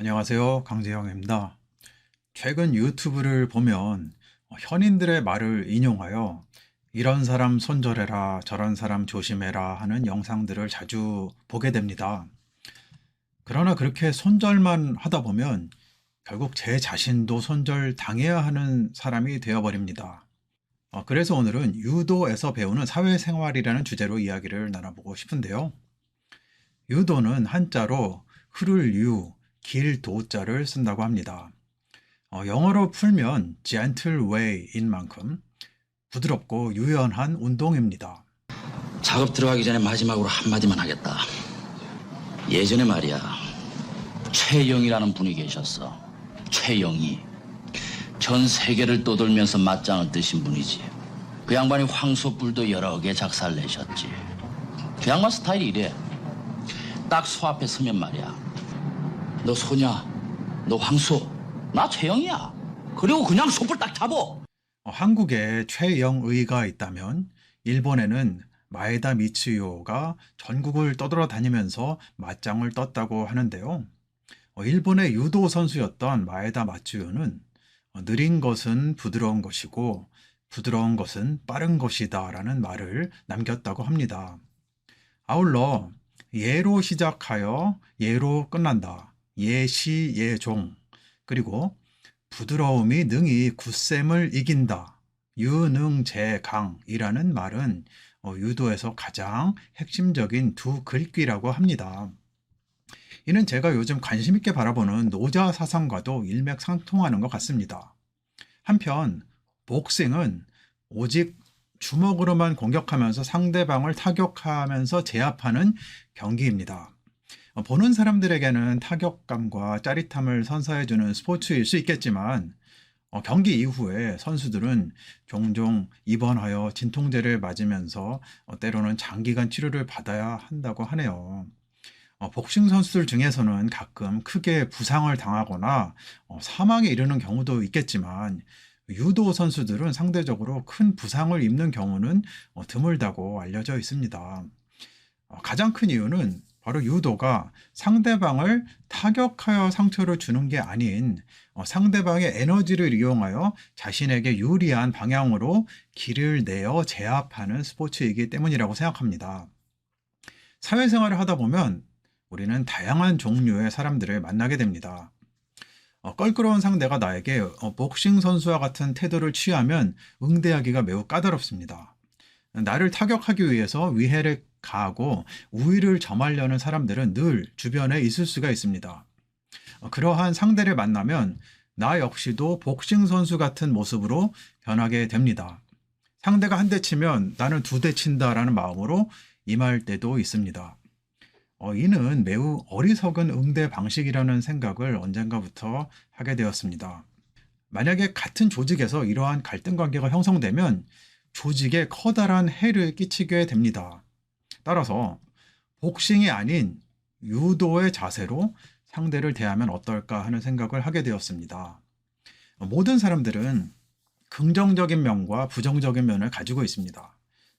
안녕하세요. 강재영입니다. 최근 유튜브를 보면 현인들의 말을 인용하여 이런 사람 손절해라, 저런 사람 조심해라 하는 영상들을 자주 보게 됩니다. 그러나 그렇게 손절만 하다 보면 결국 제 자신도 손절 당해야 하는 사람이 되어버립니다. 그래서 오늘은 유도에서 배우는 사회생활이라는 주제로 이야기를 나눠보고 싶은데요. 유도는 한자로 흐를 유, 길 도자를 쓴다고 합니다. 영어로 풀면 gentle way인 만큼 부드럽고 유연한 운동입니다. 작업 들어가기 전에 마지막으로 한마디만 하겠다. 예전에 말이야, 최영이라는 분이 계셨어. 최영이. 전 세계를 떠돌면서 맞짱을 뜨신 분이지. 그 양반이 황소뿔도 여러 개 작사를 내셨지. 그 양반 스타일이 이래. 딱 소 앞에 서면 말이야, 너 소냐? 너 황소? 나 최영이야. 그리고 그냥 소뿔 딱 잡어. 한국에 최영의가 있다면 일본에는 마에다 미츠요가 전국을 떠돌아다니면서 맞짱을 떴다고 하는데요. 일본의 유도 선수였던 마에다 마츠요는 느린 것은 부드러운 것이고 부드러운 것은 빠른 것이다 라는 말을 남겼다고 합니다. 아울러 예로 시작하여 예로 끝난다. 예시 예종. 그리고 부드러움이 능히 굳셈을 이긴다. 유능재강이라는 말은 유도에서 가장 핵심적인 두 글귀라고 합니다. 이는 제가 요즘 관심 있게 바라보는 노자 사상과도 일맥상통하는 것 같습니다. 한편 복싱은 오직 주먹으로만 공격하면서 상대방을 타격하면서 제압하는 경기입니다. 보는 사람들에게는 타격감과 짜릿함을 선사해주는 스포츠일 수 있겠지만 경기 이후에 선수들은 종종 입원하여 진통제를 맞으면서 때로는 장기간 치료를 받아야 한다고 하네요. 복싱 선수들 중에서는 가끔 크게 부상을 당하거나 사망에 이르는 경우도 있겠지만 유도 선수들은 상대적으로 큰 부상을 입는 경우는 드물다고 알려져 있습니다. 가장 큰 이유는 바로 유도가 상대방을 타격하여 상처를 주는 게 아닌 상대방의 에너지를 이용하여 자신에게 유리한 방향으로 길을 내어 제압하는 스포츠이기 때문이라고 생각합니다. 사회생활을 하다 보면 우리는 다양한 종류의 사람들을 만나게 됩니다. 껄끄러운 상대가 나에게 복싱 선수와 같은 태도를 취하면 응대하기가 매우 까다롭습니다. 나를 타격하기 위해서 위해를 가하고 우위를 점하려는 사람들은 늘 주변에 있을 수가 있습니다. 그러한 상대를 만나면 나 역시도 복싱 선수 같은 모습으로 변하게 됩니다. 상대가 한 대 치면 나는 두 대 친다라는 마음으로 임할 때도 있습니다. 이는 매우 어리석은 응대 방식이라는 생각을 언젠가부터 하게 되었습니다. 만약에 같은 조직에서 이러한 갈등 관계가 형성되면 조직에 커다란 해를 끼치게 됩니다. 따라서 복싱이 아닌 유도의 자세로 상대를 대하면 어떨까 하는 생각을 하게 되었습니다. 모든 사람들은 긍정적인 면과 부정적인 면을 가지고 있습니다.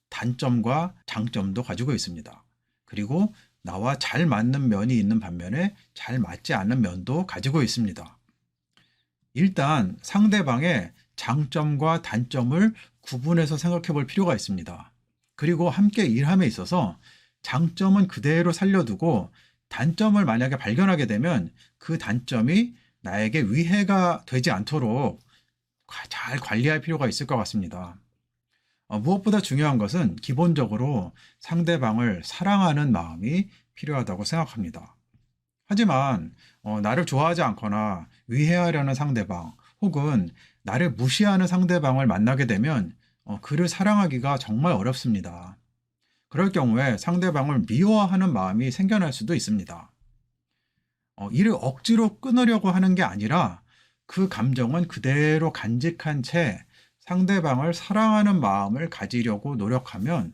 단점과 장점도 가지고 있습니다. 그리고 나와 잘 맞는 면이 있는 반면에 잘 맞지 않는 면도 가지고 있습니다. 일단 상대방의 장점과 단점을 구분해서 생각해 볼 필요가 있습니다. 그리고 함께 일함에 있어서 장점은 그대로 살려두고 단점을 만약에 발견하게 되면 그 단점이 나에게 위해가 되지 않도록 잘 관리할 필요가 있을 것 같습니다. 무엇보다 중요한 것은 기본적으로 상대방을 사랑하는 마음이 필요하다고 생각합니다. 하지만 나를 좋아하지 않거나 위해하려는 상대방 혹은 나를 무시하는 상대방을 만나게 되면 그를 사랑하기가 정말 어렵습니다. 그럴 경우에 상대방을 미워하는 마음이 생겨날 수도 있습니다. 이를 억지로 끊으려고 하는 게 아니라 그 감정은 그대로 간직한 채 상대방을 사랑하는 마음을 가지려고 노력하면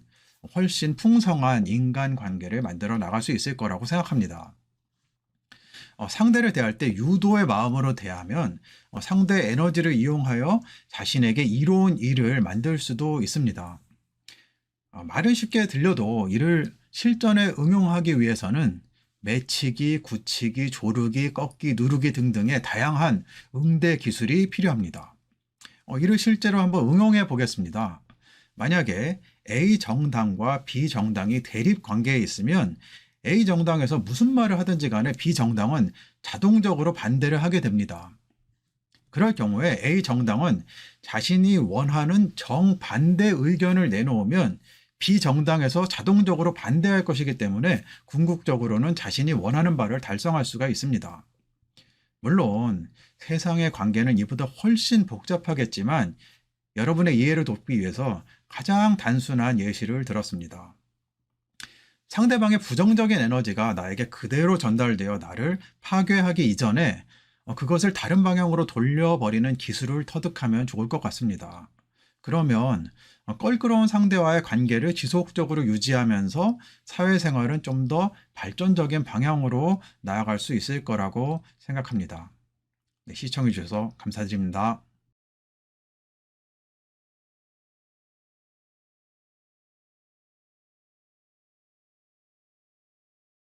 훨씬 풍성한 인간관계를 만들어 나갈 수 있을 거라고 생각합니다. 상대를 대할 때 유도의 마음으로 대하면 상대의 에너지를 이용하여 자신에게 이로운 일을 만들 수도 있습니다. 말은 쉽게 들려도 이를 실전에 응용하기 위해서는 매치기, 굳히기, 조르기, 꺾기, 누르기 등등의 다양한 응대 기술이 필요합니다. 이를 실제로 한번 응용해 보겠습니다. 만약에 A 정당과 B 정당이 대립 관계에 있으면 A 정당에서 무슨 말을 하든지 간에 B 정당은 자동적으로 반대를 하게 됩니다. 그럴 경우에 A 정당은 자신이 원하는 정반대 의견을 내놓으면 B 정당에서 자동적으로 반대할 것이기 때문에 궁극적으로는 자신이 원하는 바를 달성할 수가 있습니다. 물론 세상의 관계는 이보다 훨씬 복잡하겠지만 여러분의 이해를 돕기 위해서 가장 단순한 예시를 들었습니다. 상대방의 부정적인 에너지가 나에게 그대로 전달되어 나를 파괴하기 이전에 그것을 다른 방향으로 돌려버리는 기술을 터득하면 좋을 것 같습니다. 그러면 껄끄러운 상대와의 관계를 지속적으로 유지하면서 사회생활은 좀 더 발전적인 방향으로 나아갈 수 있을 거라고 생각합니다. 네, 시청해 주셔서 감사드립니다.